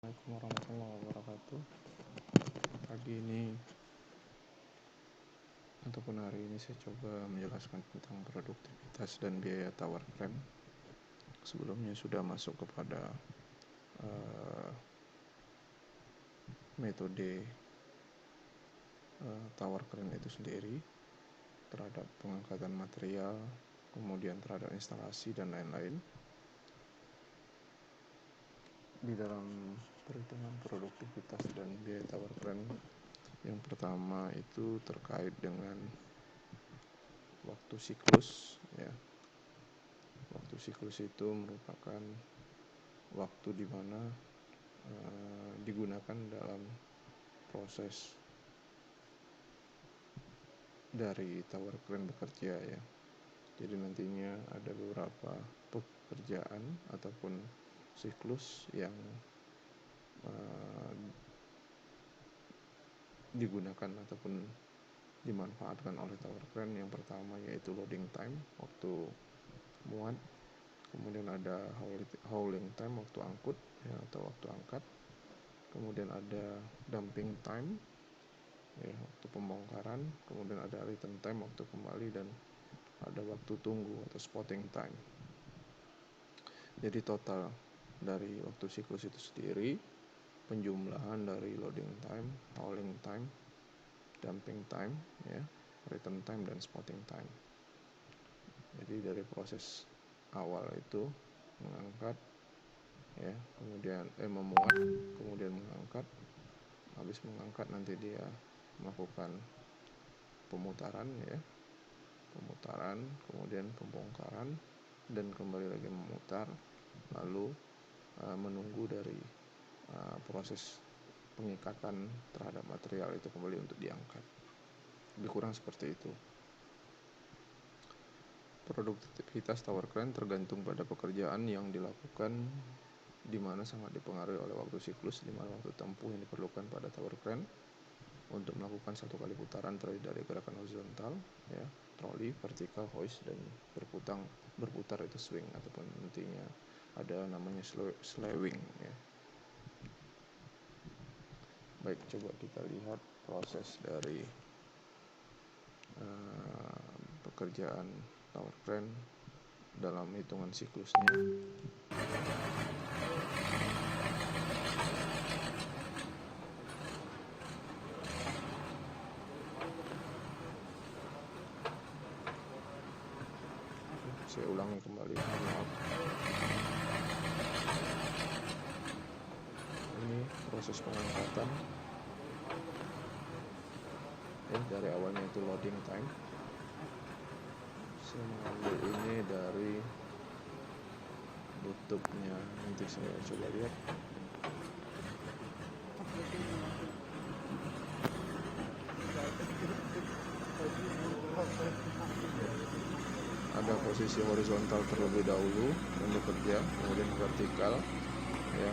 Assalamualaikum warahmatullahi wabarakatuh. Pagi ini ataupun hari ini saya coba menjelaskan tentang produktivitas dan biaya tower crane. Sebelumnya sudah masuk kepada metode tower crane itu sendiri terhadap pengangkatan material, kemudian terhadap instalasi dan lain-lain. Di dalam perhitungan produktivitas dan biaya tower crane, yang pertama itu terkait dengan waktu siklus, ya. Waktu siklus itu merupakan waktu di mana digunakan dalam proses dari tower crane bekerja, ya. Jadi nantinya ada beberapa pekerjaan ataupun siklus yang digunakan ataupun dimanfaatkan oleh tower crane. Yang pertama yaitu loading time, waktu muat. Kemudian ada hauling time, waktu angkut, ya, atau waktu angkat. Kemudian ada dumping time, ya, waktu pembongkaran. Kemudian ada return time, waktu kembali, dan ada waktu tunggu atau spotting time. Jadi total dari waktu siklus itu sendiri, penjumlahan dari loading time, hauling time, dumping time, ya, return time, dan spotting time. Jadi dari proses awal itu mengangkat, ya, kemudian memuat, kemudian mengangkat. Habis mengangkat nanti dia melakukan pemutaran, ya, kemudian pembongkaran, dan kembali lagi memutar, lalu menunggu dari proses pengikatan terhadap material itu kembali untuk diangkat. Lebih kurang seperti itu. Produktivitas tower crane tergantung pada pekerjaan yang dilakukan, di mana sangat dipengaruhi oleh waktu siklus, di mana waktu tempuh yang diperlukan pada tower crane untuk melakukan satu kali putaran terdiri dari gerakan horizontal, ya, troli, vertikal, hoist, dan berputar itu swing, ataupun nantinya ada namanya slewing, ya. Baik, coba kita lihat proses dari pekerjaan tower crane dalam hitungan siklusnya. Saya ulangi kembali, maaf. Ini proses pengangkatan, ya, dari awalnya itu loading time. Saya mengambil ini dari YouTube-nya, nanti saya coba lihat. Ada posisi horizontal terlebih dahulu yang bekerja, kemudian vertikal, ya.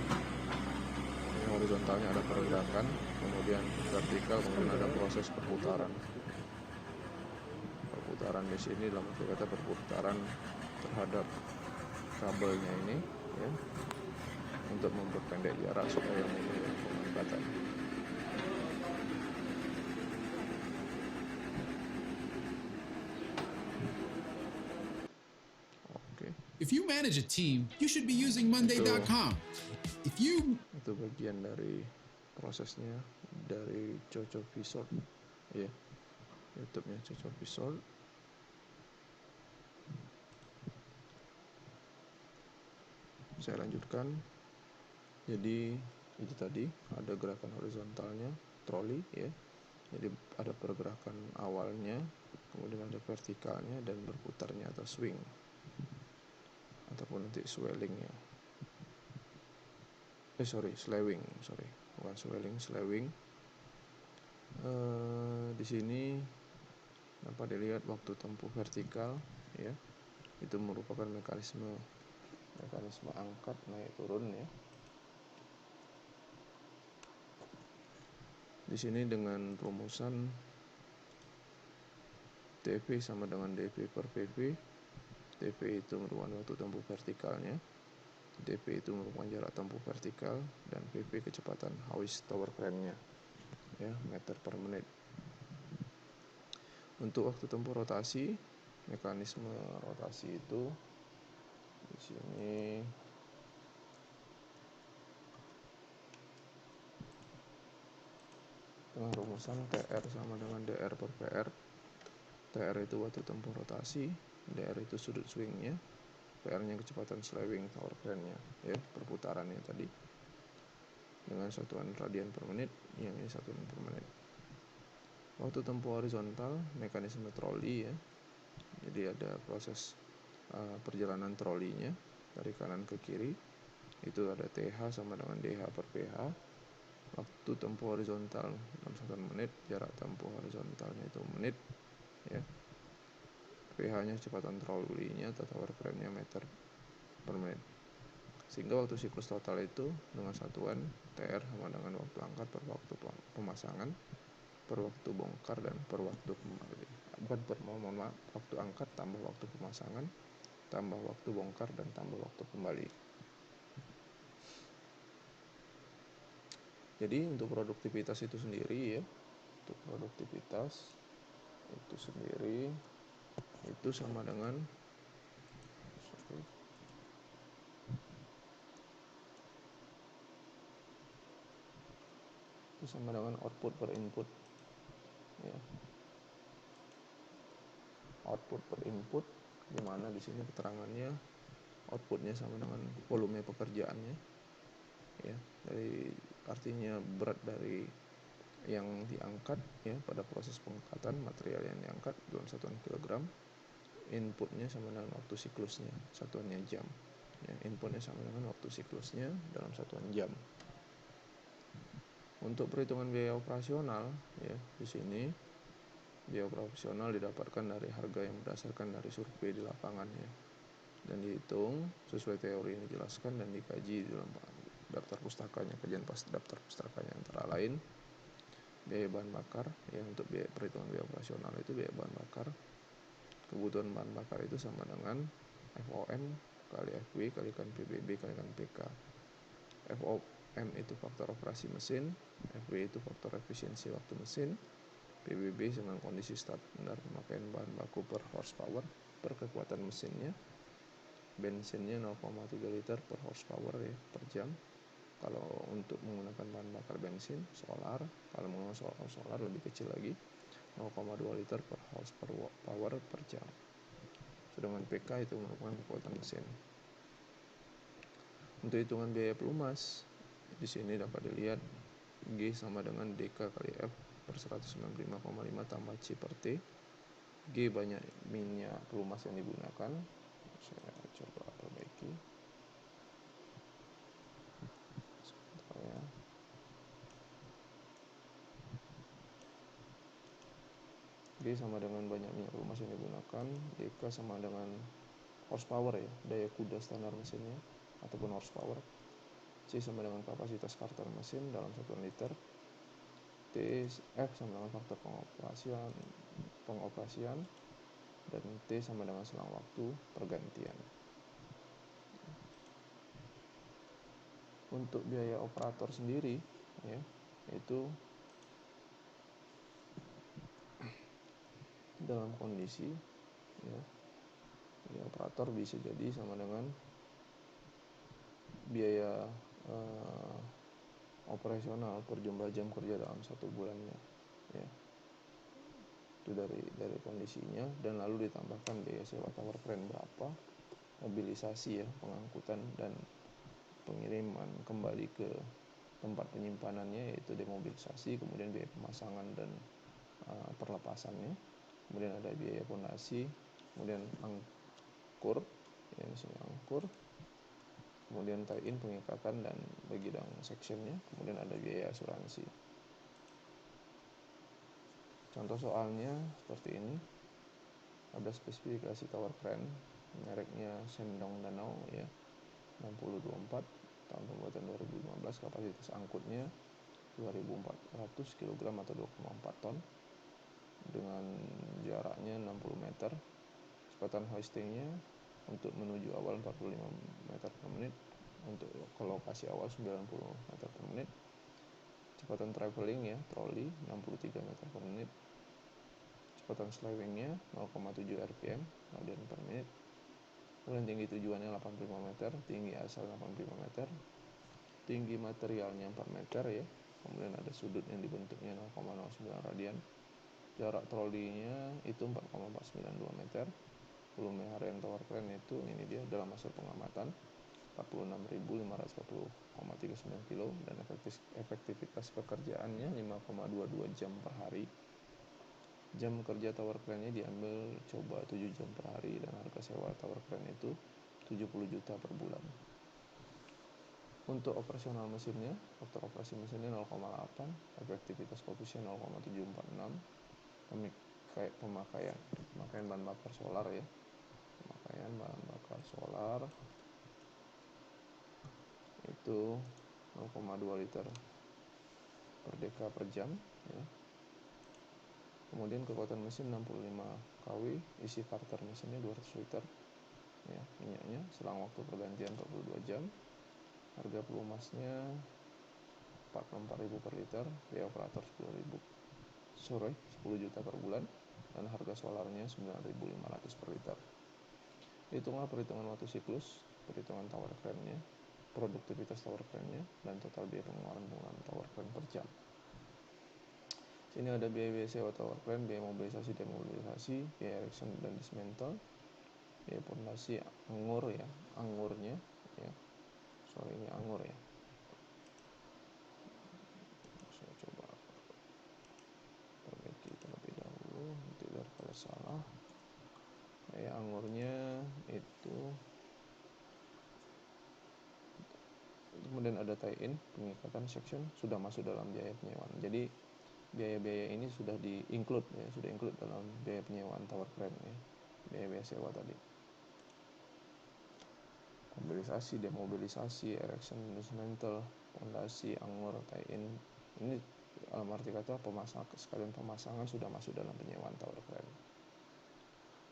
Ini horizontalnya ada pergerakan, kemudian vertikal, kemudian ada proses perputaran. Perputaran di sini dalam arti kata perputaran terhadap kabelnya ini, ya, untuk memperpendek jarak supaya memudahkan pengangkatan. If you manage a team, you should be using Monday.com. Itu bagian dari prosesnya dari Coco Visor, ya, YouTube-nya Coco Visor. Saya lanjutkan. Jadi itu tadi ada gerakan horizontalnya, troli, ya. Jadi ada pergerakan awalnya, kemudian ada vertikalnya, dan berputarnya atau swing, ataupun nanti swellingnya. Slewing. Bukan swelling, slewing. Di sini dapat dilihat waktu tempuh vertikal, ya. Itu merupakan mekanisme angkat naik turun, ya. Di sini dengan rumusan TV sama dengan dV per PV. TV itu merupakan waktu tempuh vertikalnya, DP itu merupakan jarak tempuh vertikal, dan PP kecepatan hoist tower crane-nya, ya, meter per menit. Untuk waktu tempuh rotasi, mekanisme rotasi itu di sini dengan rumusan TR sama dengan DR per PR. TR itu waktu tempuh rotasi, DR itu sudut swingnya, PR-nya kecepatan slewing tower crane-nya, ya, perputarannya tadi, dengan satuan radian per menit, yang ini satuan per menit. Waktu tempuh horizontal, mekanisme troli, ya, jadi ada proses perjalanan trolinya dari kanan ke kiri, itu ada TH sama dengan DH per PH. Waktu tempuh horizontal dalam satuan menit, jarak tempuh horizontalnya itu menit, ya. PH-nya kecepatan trolinya atau tower crane-nya meter per menit. Sehingga waktu siklus total itu dengan satuan TR sama dengan waktu angkat per waktu pemasangan, per waktu bongkar, dan per waktu kembali. Mohon maaf, waktu angkat tambah waktu pemasangan, tambah waktu bongkar, dan tambah waktu kembali. Jadi untuk produktivitas itu sendiri, ya, untuk produktivitas itu sendiri itu sama dengan output per input, ya. Output per input, di mana di sini keterangannya outputnya sama dengan volume pekerjaannya, ya. Dari artinya berat dari yang diangkat, ya, pada proses pengangkatan material yang diangkat dalam satuan kilogram. Inputnya sama dengan waktu siklusnya, satuannya jam, ya. Inputnya sama dengan waktu siklusnya dalam satuan jam. Untuk perhitungan biaya operasional, ya, di sini biaya operasional didapatkan dari harga yang berdasarkan dari survei di lapangan, ya, dan dihitung sesuai teori yang dijelaskan dan dikaji dalam daftar pustakanya, kajian daftar pustakanya, antara lain biaya bahan bakar, ya. Untuk biaya perhitungan biaya operasional itu biaya bahan bakar, kebutuhan bahan bakar itu sama dengan FOM kali FW kalikan PBB kalikan PK. FOM itu faktor operasi mesin, FW itu faktor efisiensi waktu mesin, PBB dengan kondisi standar pemakaian bahan baku per horsepower per kekuatan mesinnya. Bensinnya 0,3 liter per horsepower, ya, per jam. Kalau untuk menggunakan bahan bakar bensin solar, kalau menggunakan solar lebih kecil lagi, 0,2 liter per horsepower per jam. Sedangkan PK itu merupakan kekuatan mesin. Untuk hitungan biaya pelumas, di sini dapat dilihat G sama dengan DK kali F per 195,5 tambah C per T. G banyak minyak pelumas yang digunakan. Saya coba perbaiki. Sebentar, ya. G sama dengan banyak minyak pelumas yang digunakan. DK sama dengan horsepower, ya, daya kuda standar mesinnya ataupun horsepower. C sama dengan kapasitas karter mesin dalam satuan liter. F sama dengan faktor pengoperasian, dan T sama dengan selang waktu pergantian. Untuk biaya operator sendiri, ya, itu dalam kondisi, ya, biaya operator bisa jadi sama dengan biaya operasional per jumlah jam kerja dalam satu bulannya, ya. Itu dari kondisinya, dan lalu ditambahkan biaya sewa tower crane berapa, mobilisasi, ya, pengangkutan dan pengiriman kembali ke tempat penyimpanannya, yaitu demobilisasi, kemudian biaya pemasangan dan perlepasannya, kemudian ada biaya pondasi, kemudian angkur, ya, di sini angkur, kemudian tie-in pengikatan dan begidang sectionnya, kemudian ada biaya asuransi. Contoh soalnya seperti ini. Ada spesifikasi tower crane mereknya Shandong Danau, ya, 6024 tahun pembuatan 2015. Kapasitas angkutnya 2400 kg atau 2,4 ton dengan jaraknya 60 meter. Kecepatan hoistingnya untuk menuju awal 45 meter per menit, lokasi awal 90 meter per menit. Kecepatan traveling ya, troli 63 meter per menit. Kecepatan slewingnya 0,7 rpm, radian per menit. Kemudian tinggi tujuannya 85 meter, tinggi asal 85 meter. Tinggi materialnya 4 meter ya. Kemudian ada sudut yang dibentuknya 0,09 radian. Jarak trolinya itu 4,492 meter. Volume harian tower crane itu ini dia dalam hasil pengamatan 46.540,39 kilo dan efektivitas pekerjaannya 5,22 jam per hari. Jam kerja tower crane-nya diambil coba 7 jam per hari dan harga sewa tower crane itu 70 juta per bulan. Untuk operasional mesinnya, faktor operasi mesinnya 0,8, efektivitas koefisien 0,746, pemakaian bahan bakar solar ya. Pemakaian bahan bakar solar itu 0,2 liter per deka per jam ya. Kemudian kekuatan mesin 65 kW, isi karter mesinnya 200 liter ya, minyaknya selang waktu pergantian 42 jam. Harga pelumasnya 44.000 per liter, biaya operator 10 juta per bulan dan harga solarnya 9.500 per liter. Hitunglah perhitungan waktu siklus, perhitungan tower crane-nya, produktivitas tower crane-nya, dan total biaya pengeluaran tower crane per jam. Sini ada biaya sewa tower crane, biaya mobilisasi dan demobilisasi, biaya erection dan dismantle, biaya pondasi anggur ya, anggurnya ya. Ini anggur ya. Saya coba perbaiki terlebih dahulu, tidak kalau salah. Biaya anggurnya itu, kemudian ada tie-in, pengikatan section sudah masuk dalam biaya penyewaan. Jadi biaya-biaya ini sudah di-include ya, sudah include dalam biaya penyewaan tower crane ya. Biaya sewa tadi. Mobilisasi, demobilisasi, erection, dismantle, pondasi, anggur, tie-in. Ini dalam arti kata sekalian pemasangan sudah masuk dalam penyewaan tower crane.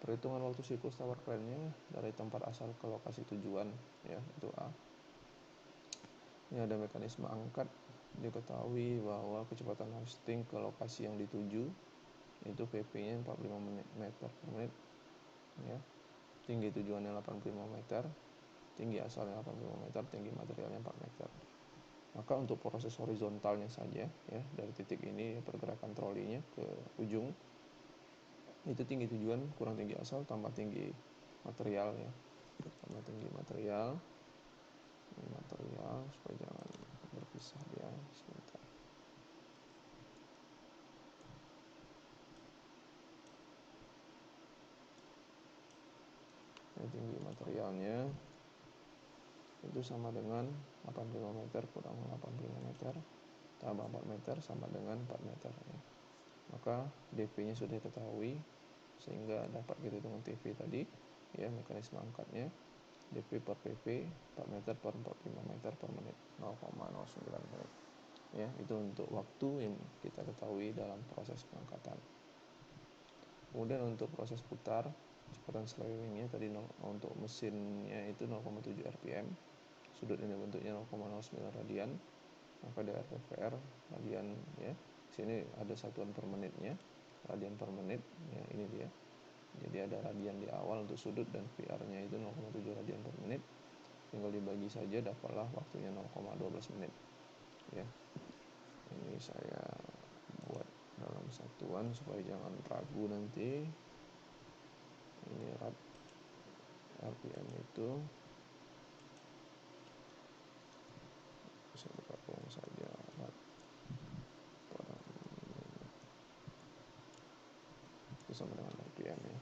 Perhitungan waktu siklus tower crane-nya dari tempat asal ke lokasi tujuan ya, itu A. Ini ada mekanisme angkat. Diketahui bahwa kecepatan hoisting ke lokasi yang dituju itu PP-nya 45 meter per menit ya. Tinggi tujuannya 85 meter. Tinggi asalnya 85 meter, tinggi materialnya 4 meter. Maka untuk proses horizontalnya saja ya, dari titik ini pergerakan trolinya ke ujung itu tinggi tujuan kurang tinggi asal tambah tinggi material ya, tambah tinggi material supaya jangan berpisah dia sebentar. Ini tinggi materialnya itu sama dengan 85 meter kurang 85 meter tambah 4 meter sama dengan 4 meter ya. Maka DP-nya sudah diketahui sehingga dapat kita hitung TV tadi ya, mekanisme angkatnya DP per PP 4 meter per 45 meter per menit 0,09 menit ya. Itu untuk waktu yang kita ketahui dalam proses pengangkatan. Kemudian untuk proses putar, kecepatan slewingnya tadi untuk mesinnya itu 0,7 rpm, sudut ini bentuknya 0,09 radian. Maka dari RPR radian ya, sini ada satuan per menitnya, radian per menit ya, ini dia. Jadi ada radian di awal untuk sudut dan VR-nya itu 0,7 radian per menit. Tinggal dibagi saja, dapatlah waktunya 0,12 menit ya. Ini saya buat dalam satuan supaya jangan ragu nanti. Ini RPM itu bisa bergabung saja itu sama dengan RPM ya.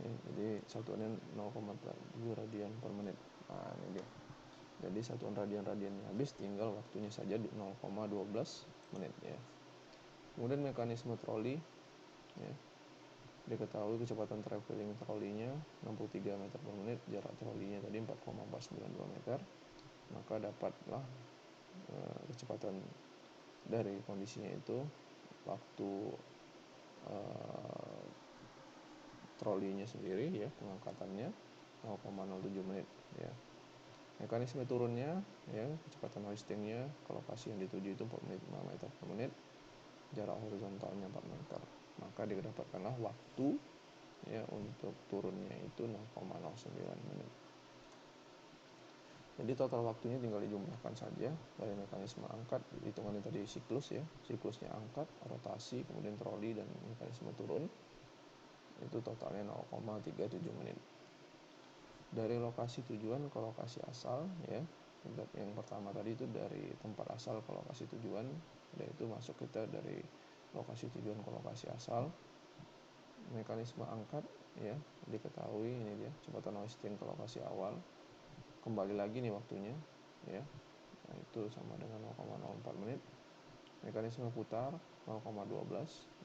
Jadi satuannya 0,7 radian per menit. Nah ini dia. Jadi satuan radian-radiannya habis, tinggal waktunya saja 0,12 menit ya. Kemudian mekanisme troli ya. Diketahui kecepatan traveling trolinya 63 meter per menit, jarak trolinya tadi 4,492 meter. Maka dapatlah kecepatan dari kondisinya itu, waktu trolinya sendiri ya, pengangkatannya 0,07 menit ya. Mekanisme turunnya ya, kecepatan hoistingnya ke lokasi yang dituju itu 4 menit 5 meter per menit, jarak horizontalnya 4 meter, maka didapatkanlah waktu ya untuk turunnya itu 0,09 menit. Jadi total waktunya tinggal dijumlahkan saja dari mekanisme angkat, hitungannya tadi siklus ya, siklusnya angkat, rotasi, kemudian troli dan mekanisme turun, itu totalnya 0,37 menit. Dari lokasi tujuan ke lokasi asal ya, yang pertama tadi itu dari tempat asal ke lokasi tujuan, yaitu masuk kita dari lokasi tujuan ke lokasi asal. Mekanisme angkat ya, diketahui ini dia, kecepatan hoisting ke lokasi awal, kembali lagi nih waktunya ya, nah itu sama dengan 0,04 menit. Mekanisme putar 0,12,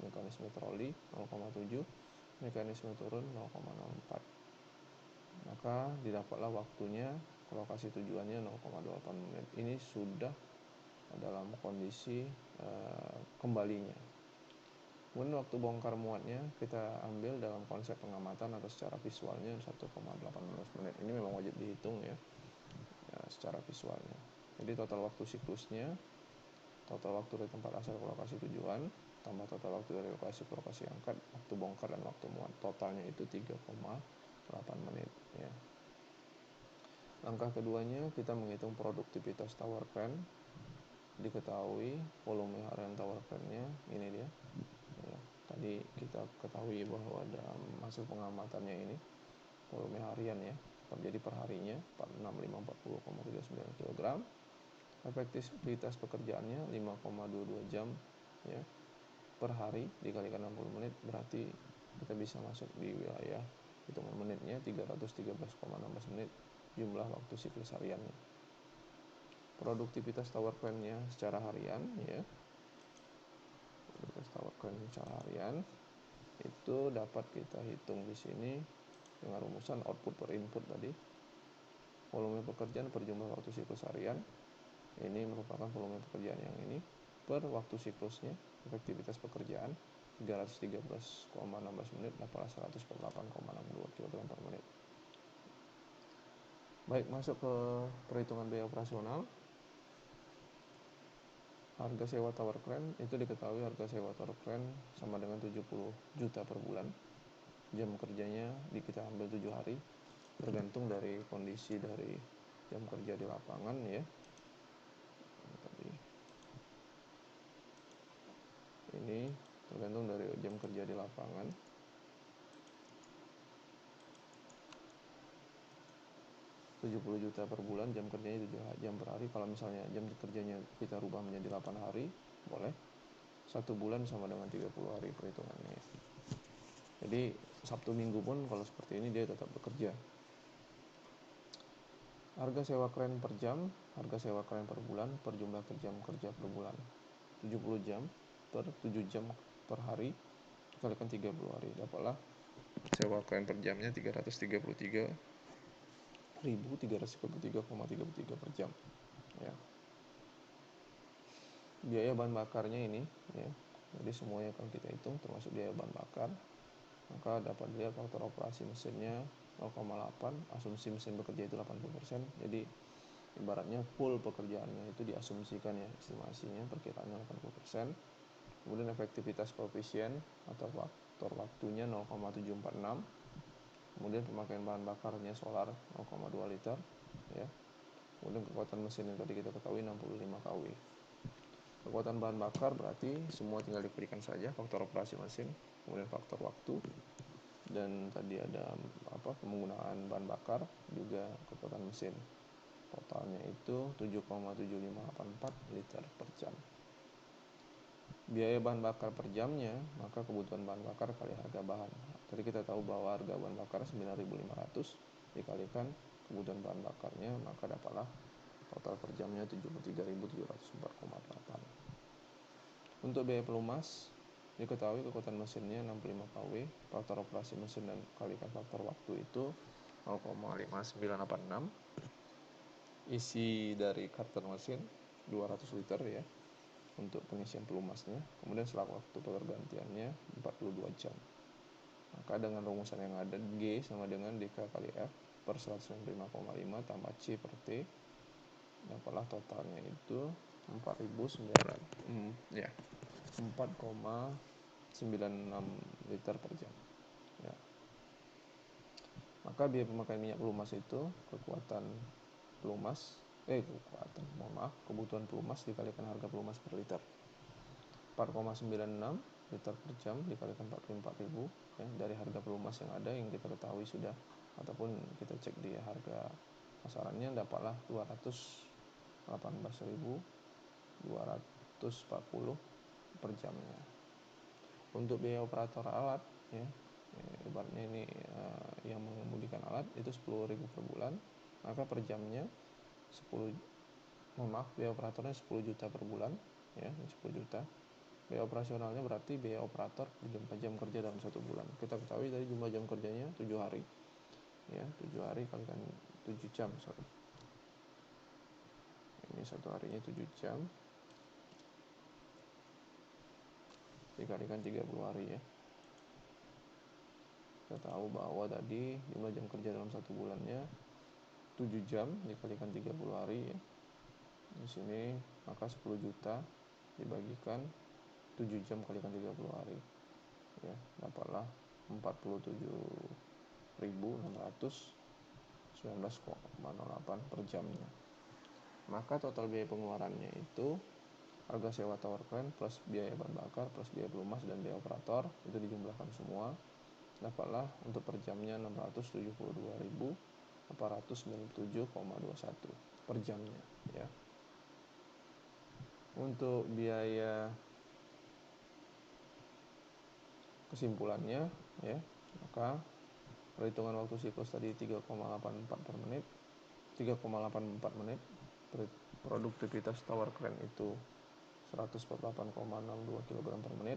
mekanisme troli 0,7, mekanisme turun 0,04, maka didapatlah waktunya ke lokasi tujuannya 0,28 menit. Ini sudah dalam kondisi kembalinya. Kemudian waktu bongkar muatnya kita ambil dalam konsep pengamatan atau secara visualnya 1,18 menit. Ini memang wajib dihitung ya, secara visualnya. Jadi total waktu siklusnya, total waktu dari tempat asal ke lokasi tujuan, tambah total waktu dari lokasi ke lokasi angkat, waktu bongkar dan waktu muat, totalnya itu 3,8 menit ya. Langkah keduanya kita menghitung produktivitas tower crane. Diketahui volume harian tower crane-nya ini dia ya. Tadi kita ketahui bahwa dalam hasil pengamatannya ini volume harian ya, terjadi perharinya 46540,39 kg. Efektivitas pekerjaannya 5,22 jam ya per hari dikalikan 60 menit, berarti kita bisa masuk di wilayah hitungan menitnya 313,16 menit jumlah waktu siklus hariannya. Produktivitas tower crane-nya secara harian ya, produktivitas tower crane secara harian itu dapat kita hitung di sini dengan rumusan output per input tadi, volume pekerjaan per jumlah waktu siklus harian. Ini merupakan volume pekerjaan yang ini per waktu siklusnya, efektivitas pekerjaan 313,16 menit dapatlah 148,62 kg per menit. Baik, masuk ke perhitungan biaya operasional. Harga sewa tower crane itu diketahui harga sewa tower crane sama dengan 70 juta per bulan. Jam kerjanya kita ambil 7 hari, tergantung dari kondisi dari jam kerja di lapangan ya. Ini tergantung dari jam kerja di lapangan. $70 juta per bulan, jam kerjanya 7 jam per hari. Kalau misalnya jam kerjanya kita rubah menjadi 8 hari, boleh. 1 bulan sama dengan 30 hari perhitungannya. Jadi Sabtu Minggu pun kalau seperti ini dia tetap bekerja. Harga sewa crane per jam, harga sewa crane per bulan, per jumlah jam kerja per bulan. 70 jam per 7 jam per hari, dikalikan 30 hari. Dapatlah sewa crane per jamnya 333.333,33 per jam ya. Biaya bahan bakarnya ini ya, jadi semuanya akan kita hitung termasuk biaya bahan bakar, maka dapat dilihat faktor operasi mesinnya 0,8, asumsi mesin bekerja itu 80%, jadi ibaratnya full pekerjaannya itu diasumsikan ya, estimasinya perkiraannya 80%. Kemudian efektivitas koefisien atau faktor waktunya 0,746, kemudian pemakaian bahan bakarnya solar 0,2 liter ya. Kemudian kekuatan mesin yang tadi kita ketahui 65 kW. Kekuatan bahan bakar berarti semua tinggal diberikan saja faktor operasi mesin, kemudian faktor waktu, dan tadi ada penggunaan bahan bakar juga kekuatan mesin. Totalnya itu 7,7584 liter per jam. Biaya bahan bakar per jamnya, maka kebutuhan bahan bakar kali harga bahan. Tadi kita tahu bahwa harga bahan bakar 9.500 dikalikan kebutuhan bahan bakarnya, maka dapatlah total per jamnya 73.704,8. Untuk biaya pelumas, diketahui kekuatan mesinnya 65 kW, faktor operasi mesin dan kalikan faktor waktu itu 0,5986. Isi dari karter mesin 200 liter ya untuk pengisian pelumasnya. Kemudian setelah waktu pergantiannya 42 jam. Maka dengan rumusan yang ada, G sama dengan dk kali F per 195,5 tambah C per T, dapatlah totalnya itu 4,96 liter per jam ya. Maka biaya pemakaian minyak pelumas itu kebutuhan pelumas dikalikan harga pelumas per liter, 4,96 liter per jam dikalikan 44.000 ya, dari harga pelumas yang ada yang kita ketahui sudah ataupun kita cek di harga pasarannya, dapatlah 218.240 per jamnya. Untuk biaya operator alat ya, ibaratnya ini yang mengemudikan alat itu 10.000 per bulan, maka per jamnya biaya operatornya 10 juta per bulan ya, 10 juta. Biaya operasionalnya berarti biaya operator per jam kerja dalam 1 bulan. Kita ketahui tadi jumlah jam kerjanya 7 hari ya, 7 hari kalikan 7 jam ini 1 harinya 7 jam dikalikan 30 hari ya. Kita tahu bahwa tadi jumlah jam kerja dalam 1 bulannya 7 jam dikalikan 30 hari ya. Di sini maka 10 juta dibagikan 7 jam kalikan 30 hari ya, dapatlah 47.619,08 per jamnya. Maka total biaya pengeluarannya itu harga sewa tower crane plus biaya bahan bakar plus biaya pelumas dan biaya operator itu dijumlahkan semua, dapatlah untuk per jamnya 672.897,21 per jamnya ya. Untuk biaya kesimpulannya ya, maka perhitungan waktu siklus tadi 3,84 menit. Produktivitas tower crane itu 148,62 kg per menit,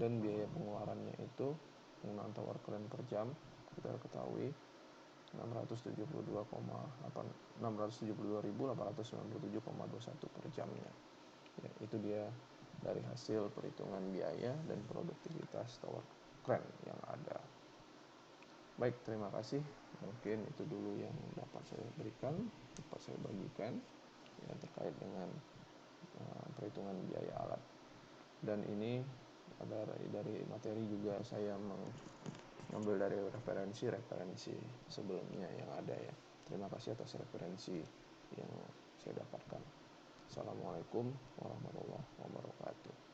dan biaya pengeluarannya itu penggunaan tower crane per jam kita ketahui 672.897,21 per jamnya ya. Itu dia dari hasil perhitungan biaya dan produktivitas tower crane yang ada. Baik, terima kasih. Mungkin itu dulu yang dapat saya berikan, dapat saya bagikan ya, terkait dengan perhitungan biaya alat. Dan ini dari materi juga saya mengambil dari referensi sebelumnya yang ada ya. Terima kasih atas referensi yang saya dapatkan. Assalamualaikum warahmatullahi wabarakatuh.